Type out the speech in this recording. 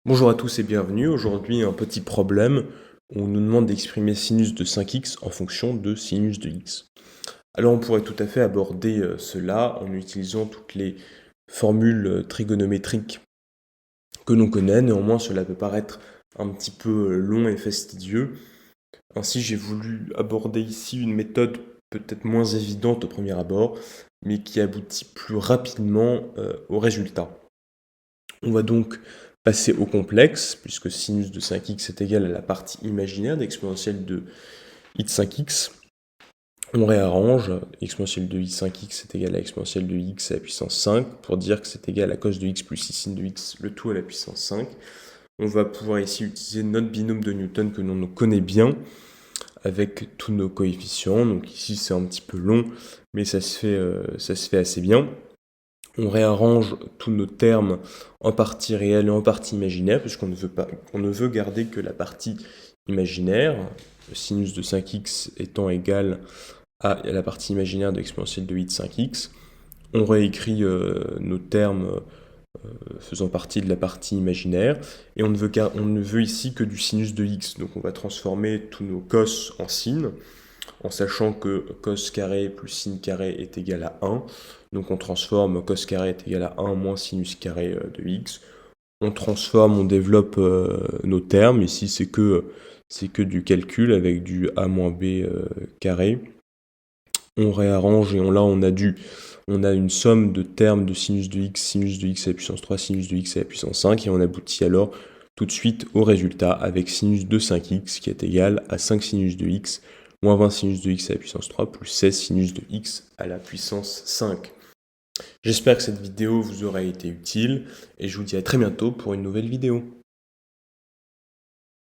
Bonjour à tous et bienvenue. Aujourd'hui, un petit problème. On nous demande d'exprimer sinus de 5x en fonction de sinus de x. Alors, on pourrait tout à fait aborder cela en utilisant toutes les formules trigonométriques que l'on connaît. Néanmoins, cela peut paraître un petit peu long et fastidieux. Ainsi, j'ai voulu aborder ici une méthode peut-être moins évidente au premier abord, mais qui aboutit plus rapidement au résultat. On va donc passer au complexe, puisque sinus de 5x est égal à la partie imaginaire d'exponentielle de i de 5x. On réarrange, exponentielle de i de 5x est égal à exponentielle de x à la puissance 5, pour dire que c'est égal à cos de x plus sin de x, le tout à la puissance 5. On va pouvoir ici utiliser notre binôme de Newton que l'on connaît bien, avec tous nos coefficients. Donc ici c'est un petit peu long, mais ça se fait assez bien. On réarrange tous nos termes en partie réelle et en partie imaginaire, puisqu'on ne veut garder que la partie imaginaire, le sinus de 5x étant égal à la partie imaginaire de l'exponentielle de i de 5x. On réécrit nos termes faisant partie de la partie imaginaire, et on ne veut ici que du sinus de x. Donc on va transformer tous nos cos en sin, en sachant que cos carré plus sin carré est égal à 1. Donc on transforme cos carré est égal à 1 moins sinus carré de x. On transforme, on développe nos termes. Ici, c'est que du calcul avec du a moins b carré. On réarrange et on a une somme de termes de sinus de x à la puissance 3, sinus de x à la puissance 5, et on aboutit alors tout de suite au résultat avec sinus de 5x qui est égal à 5 sinus de x moins 20 sinus de x à la puissance 3 plus 16 sinus de x à la puissance 5. J'espère que cette vidéo vous aura été utile et je vous dis à très bientôt pour une nouvelle vidéo.